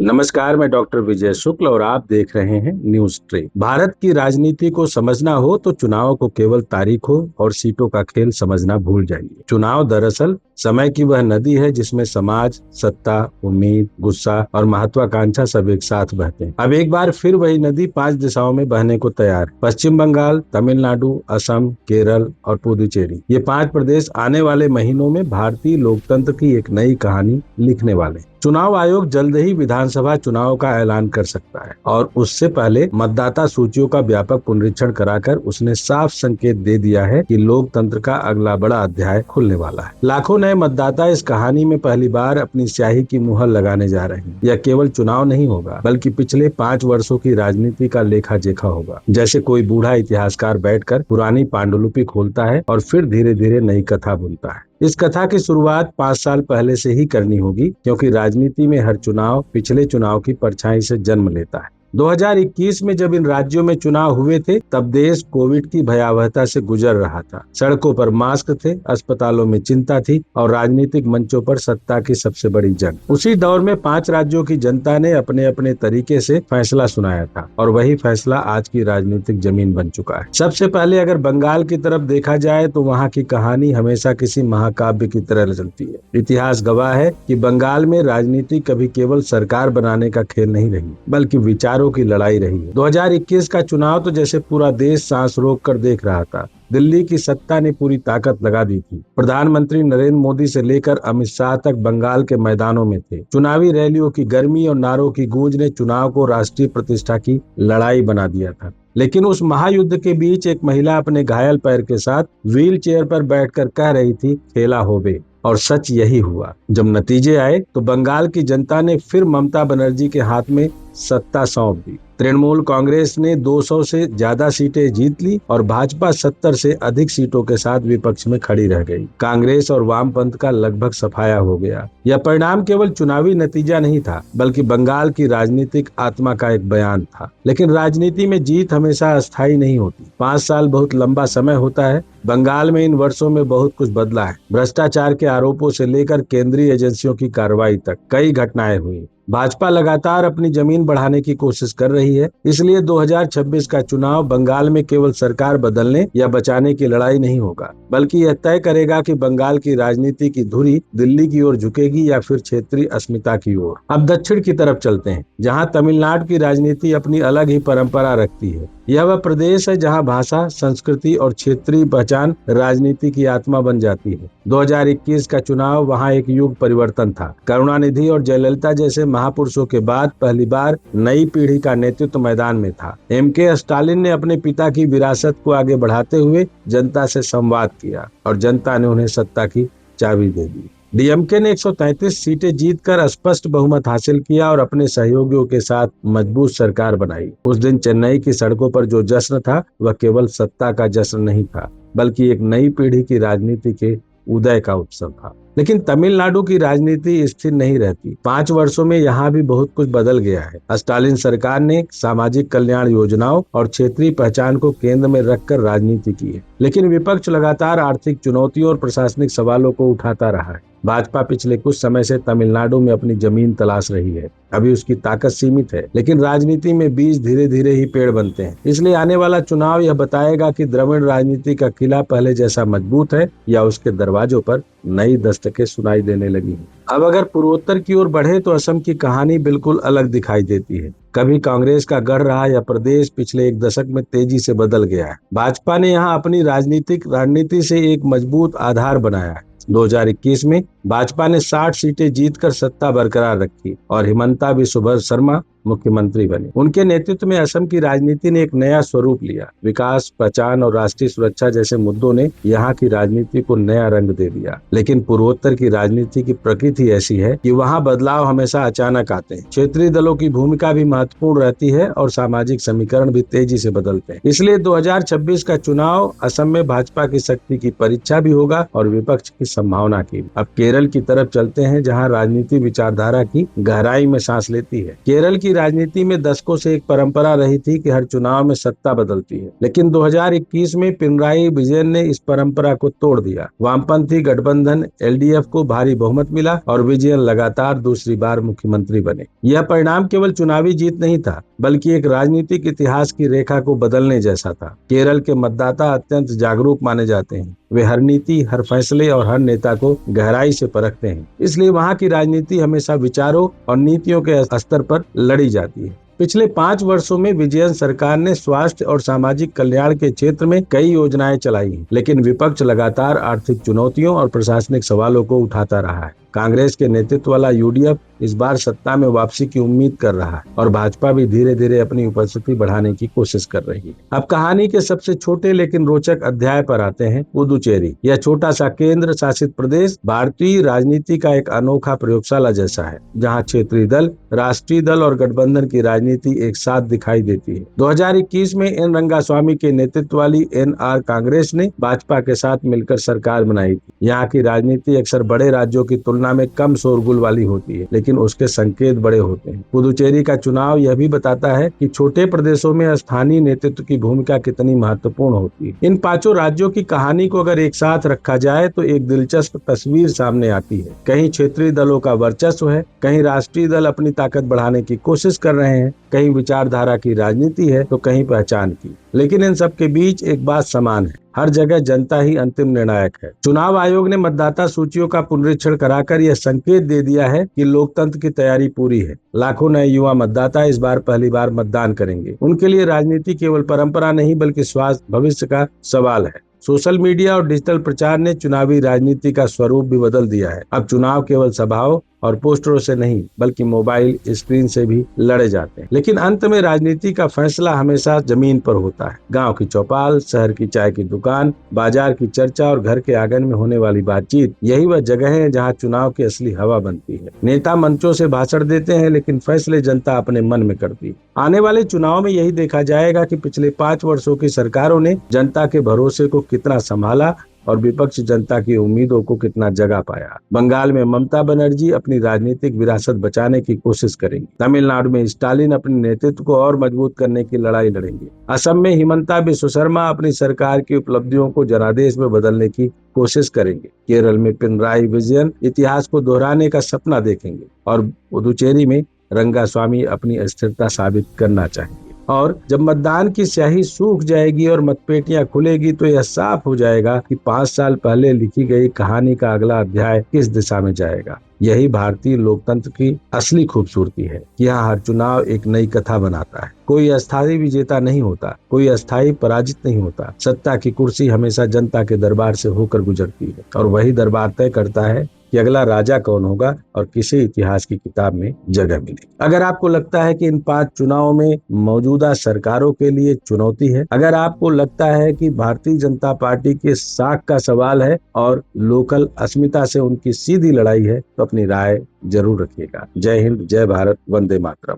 नमस्कार, मैं डॉक्टर विजय शुक्ल और आप देख रहे हैं न्यूज ट्रे। भारत की राजनीति को समझना हो तो चुनाव को केवल तारीखों और सीटों का खेल समझना भूल जाइए। चुनाव दरअसल समय की वह नदी है जिसमें समाज, सत्ता, उम्मीद, गुस्सा और महत्वाकांक्षा सब एक साथ बहते हैं। अब एक बार फिर वही नदी 5 दिशाओं में बहने को तैयार है। पश्चिम बंगाल, तमिलनाडु, असम, केरल और पुदुचेरी, ये 5 प्रदेश आने वाले महीनों में भारतीय लोकतंत्र की एक नई कहानी लिखने वाले हैं। चुनाव आयोग जल्द ही विधानसभा चुनाव का ऐलान कर सकता है और उससे पहले मतदाता सूचियों का व्यापक पुनरीक्षण कराकर उसने साफ संकेत दे दिया है कि लोकतंत्र का अगला बड़ा अध्याय खुलने वाला है। लाखों नए मतदाता इस कहानी में पहली बार अपनी स्याही की मुहर लगाने जा रहे हैं। यह केवल चुनाव नहीं होगा बल्कि पिछले 5 वर्षों की राजनीति का लेखा जोखा होगा। जैसे कोई बूढ़ा इतिहासकार बैठकर पुरानी पांडुलिपि खोलता है और फिर धीरे धीरे नई कथा बुनता है। इस कथा की शुरुआत 5 साल पहले से ही करनी होगी, क्योंकि राजनीति में हर चुनाव पिछले चुनाव की परछाई से जन्म लेता है। 2021 में जब इन राज्यों में चुनाव हुए थे तब देश कोविड की भयावहता से गुजर रहा था। सड़कों पर मास्क थे, अस्पतालों में चिंता थी और राजनीतिक मंचों पर सत्ता की सबसे बड़ी जंग। उसी दौर में 5 राज्यों की जनता ने अपने अपने तरीके से फैसला सुनाया था और वही फैसला आज की राजनीतिक जमीन बन चुका है। सबसे पहले अगर बंगाल की तरफ देखा जाए तो वहाँ की कहानी हमेशा किसी महाकाव्य की तरह चलती है। इतिहास गवाह है कि बंगाल में राजनीति कभी केवल सरकार बनाने का खेल नहीं रही बल्कि विचारों की लड़ाई रही है। 2021 का चुनाव तो जैसे पूरा देश सांस रोक कर देख रहा था। दिल्ली की सत्ता ने पूरी ताकत लगा दी थी। प्रधानमंत्री नरेंद्र मोदी से लेकर अमित शाह तक बंगाल के मैदानों में थे। चुनावी रैलियों की गर्मी और नारों की गूंज ने चुनाव को राष्ट्रीय प्रतिष्ठा की लड़ाई बना दिया था। लेकिन उस महायुद्ध के बीच एक महिला अपने घायल पैर के साथ व्हील चेयर पर बैठकर कह रही थी, खेला होवे। और सच यही हुआ। जब नतीजे आए तो बंगाल की जनता ने फिर ममता बनर्जी के हाथ में सत्ता सौंप दी। तृणमूल कांग्रेस ने 200 से ज्यादा सीटें जीत ली और भाजपा 70 से अधिक सीटों के साथ विपक्ष में खड़ी रह गई। कांग्रेस और वामपंथ का लगभग सफाया हो गया। यह परिणाम केवल चुनावी नतीजा नहीं था बल्कि बंगाल की राजनीतिक आत्मा का एक बयान था। लेकिन राजनीति में जीत हमेशा अस्थायी नहीं होती। 5 साल बहुत लंबा समय होता है। बंगाल में इन वर्षों में बहुत कुछ बदला है। भ्रष्टाचार के आरोपों से लेकर केंद्रीय एजेंसियों की कार्रवाई तक कई घटनाएं हुई। भाजपा लगातार अपनी जमीन बढ़ाने की कोशिश कर रही है। इसलिए 2026 का चुनाव बंगाल में केवल सरकार बदलने या बचाने की लड़ाई नहीं होगा, बल्कि यह तय करेगा कि बंगाल की राजनीति की धुरी दिल्ली की ओर झुकेगी या फिर क्षेत्रीय अस्मिता की ओर। अब दक्षिण की तरफ चलते हैं, जहां तमिलनाडु की राजनीति अपनी अलग ही परंपरा रखती है। यह वह प्रदेश है जहां भाषा, संस्कृति और क्षेत्रीय पहचान राजनीति की आत्मा बन जाती है। 2021 का चुनाव वहां एक युग परिवर्तन था। करुणानिधि और जयललिता जैसे महापुरुषों के बाद पहली बार नई पीढ़ी का नेतृत्व मैदान में था। एम.के. स्टालिन ने अपने पिता की विरासत को आगे बढ़ाते हुए जनता से संवाद किया और जनता ने उन्हें सत्ता की चाबी दे दी। डीएमके ने 133 सीटें जीतकर स्पष्ट बहुमत हासिल किया और अपने सहयोगियों के साथ मजबूत सरकार बनाई। उस दिन चेन्नई की सड़कों पर जो जश्न था वह केवल सत्ता का जश्न नहीं था बल्कि एक नई पीढ़ी की राजनीति के उदय का उत्सव था। लेकिन तमिलनाडु की राजनीति स्थिर नहीं रहती। 5 वर्षों में यहाँ भी बहुत कुछ बदल गया है। स्टालिन सरकार ने सामाजिक कल्याण योजनाओं और क्षेत्रीय पहचान को केंद्र में रखकर राजनीति की है। लेकिन विपक्ष लगातार आर्थिक चुनौतियों और प्रशासनिक सवालों को उठाता रहा है। भाजपा पिछले कुछ समय से तमिलनाडु में अपनी जमीन तलाश रही है। अभी उसकी ताकत सीमित है, लेकिन राजनीति में बीज धीरे धीरे ही पेड़ बनते हैं। इसलिए आने वाला चुनाव यह बताएगा कि द्रविड़ राजनीति का किला पहले जैसा मजबूत है या उसके दरवाजों पर नई दस्तकें सुनाई देने लगी हैं। अब अगर पूर्वोत्तर की ओर बढ़े तो असम की कहानी बिल्कुल अलग दिखाई देती है। कभी कांग्रेस का गढ़ रहा यह प्रदेश पिछले 1 दशक में तेजी से बदल गया है। भाजपा ने यहाँ अपनी राजनीतिक रणनीति से एक मजबूत आधार बनाया है। 2021 में भाजपा ने 60 सीटें जीतकर सत्ता बरकरार रखी और हिमंता बिस्वा शर्मा मुख्यमंत्री बने। उनके नेतृत्व में असम की राजनीति ने एक नया स्वरूप लिया। विकास, पहचान और राष्ट्रीय सुरक्षा जैसे मुद्दों ने यहाँ की राजनीति को नया रंग दे दिया। लेकिन पूर्वोत्तर की राजनीति की प्रकृति ऐसी है कि वहाँ बदलाव हमेशा अचानक आते हैं। क्षेत्रीय दलों की भूमिका भी महत्वपूर्ण रहती है और सामाजिक समीकरण भी तेजी से बदलते हैं। इसलिए 2026 का चुनाव असम में भाजपा की शक्ति की परीक्षा भी होगा और विपक्ष की संभावना की। अब केरल की तरफ चलते हैं, जहाँ राजनीति विचारधारा की गहराई में सांस लेती है। केरल की राजनीति में दशकों से एक परंपरा रही थी कि हर चुनाव में सत्ता बदलती है, लेकिन 2021 में पिनराई विजयन ने इस परंपरा को तोड़ दिया। वामपंथी गठबंधन एलडीएफ को भारी बहुमत मिला और विजयन लगातार दूसरी बार मुख्यमंत्री बने। यह परिणाम केवल चुनावी जीत नहीं था, बल्कि एक राजनीतिक इतिहास की रेखा को बदलने जैसा था। केरल के मतदाता अत्यंत जागरूक माने जाते हैं। वे हर नीति, हर फैसले और हर नेता को गहराई से परखते हैं। इसलिए वहाँ की राजनीति हमेशा विचारों और नीतियों के स्तर पर लड़ी जाती है। पिछले 5 वर्षों में विजयन सरकार ने स्वास्थ्य और सामाजिक कल्याण के क्षेत्र में कई योजनाएं चलाई हैं, लेकिन विपक्ष लगातार आर्थिक चुनौतियों और प्रशासनिक सवालों को उठाता रहा है। कांग्रेस के नेतृत्व वाला यूडीएफ इस बार सत्ता में वापसी की उम्मीद कर रहा है और भाजपा भी धीरे धीरे अपनी उपस्थिति बढ़ाने की कोशिश कर रही है। अब कहानी के सबसे छोटे लेकिन रोचक अध्याय पर आते हैं। पुदुचेरी, यह छोटा सा केंद्र शासित प्रदेश भारतीय राजनीति का एक अनोखा प्रयोगशाला जैसा है, जहाँ क्षेत्रीय दल, राष्ट्रीय दल और गठबंधन की राजनीति एक साथ दिखाई देती है। 2021 में एन रंगास्वामी के नेतृत्व वाली एनआर कांग्रेस ने भाजपा के साथ मिलकर सरकार बनाई थी। यहाँ की राजनीति अक्सर बड़े राज्यों की तुलना में कम शोरगुल वाली होती है, लेकिन उसके संकेत बड़े होते हैं। पुदुचेरी का चुनाव यह भी बताता है कि छोटे प्रदेशों में स्थानीय नेतृत्व की भूमिका कितनी महत्वपूर्ण होती है। इन 5 राज्यों की कहानी को अगर एक साथ रखा जाए तो एक दिलचस्प तस्वीर सामने आती है। कहीं क्षेत्रीय दलों का वर्चस्व है, कहीं राष्ट्रीय दल अपनी ताकत बढ़ाने की कोशिश कर रहे हैं, कहीं विचारधारा की राजनीति है तो कहीं पहचान की। लेकिन इन सब के बीच एक बात समान है, हर जगह जनता ही अंतिम निर्णायक है। चुनाव आयोग ने मतदाता सूचियों का पुनरीक्षण कराकर यह संकेत दे दिया है कि लोकतंत्र की तैयारी पूरी है। लाखों नए युवा मतदाता इस बार पहली बार मतदान करेंगे। उनके लिए राजनीति केवल परंपरा नहीं बल्कि स्वास्थ्य भविष्य का सवाल है। सोशल मीडिया और डिजिटल प्रचार ने चुनावी राजनीति का स्वरूप भी बदल दिया है। अब चुनाव केवल सभाओं और पोस्टरों से नहीं बल्कि मोबाइल स्क्रीन से भी लड़े जाते हैं। लेकिन अंत में राजनीति का फैसला हमेशा जमीन पर होता है। गांव की चौपाल, शहर की चाय की दुकान, बाजार की चर्चा और घर के आंगन में होने वाली बातचीत, यही वह जगह है जहां चुनाव की असली हवा बनती है। नेता मंचों से भाषण देते हैं, लेकिन फैसले जनता अपने मन में करती है। आने वाले चुनाव में यही देखा जाएगा कि पिछले 5 वर्षों की सरकारों ने जनता के भरोसे को कितना संभाला और विपक्ष जनता की उम्मीदों को कितना जगा पाया। बंगाल में ममता बनर्जी अपनी राजनीतिक विरासत बचाने की कोशिश करेंगी। तमिलनाडु में स्टालिन अपने नेतृत्व को और मजबूत करने की लड़ाई लड़ेंगे। असम में हिमंता बिस्वा शर्मा अपनी सरकार की उपलब्धियों को जनादेश में बदलने की कोशिश करेंगे। केरल में पिनराई विजयन इतिहास को दोहराने का सपना देखेंगे और पुदुचेरी में रंगास्वामी अपनी अस्थिरता साबित करना चाहेंगे। और जब मतदान की स्याही सूख जाएगी और मतपेटियां खुलेगी तो यह साफ हो जाएगा कि 5 साल पहले लिखी गई कहानी का अगला अध्याय किस दिशा में जाएगा। यही भारतीय लोकतंत्र की असली खूबसूरती है कि यहाँ हर चुनाव एक नई कथा बनाता है। कोई अस्थायी विजेता नहीं होता, कोई अस्थायी पराजित नहीं होता। सत्ता की कुर्सी हमेशा जनता के दरबार से होकर गुजरती है और वही दरबार तय करता है कि अगला राजा कौन होगा और किसी इतिहास की किताब में जगह मिलेगी। अगर आपको लगता है कि इन 5 चुनावों में मौजूदा सरकारों के लिए चुनौती है, अगर आपको लगता है कि भारतीय जनता पार्टी के साख का सवाल है और लोकल अस्मिता से उनकी सीधी लड़ाई है, तो अपनी राय जरूर रखिएगा। जय हिंद, जय भारत, वंदे मातरम।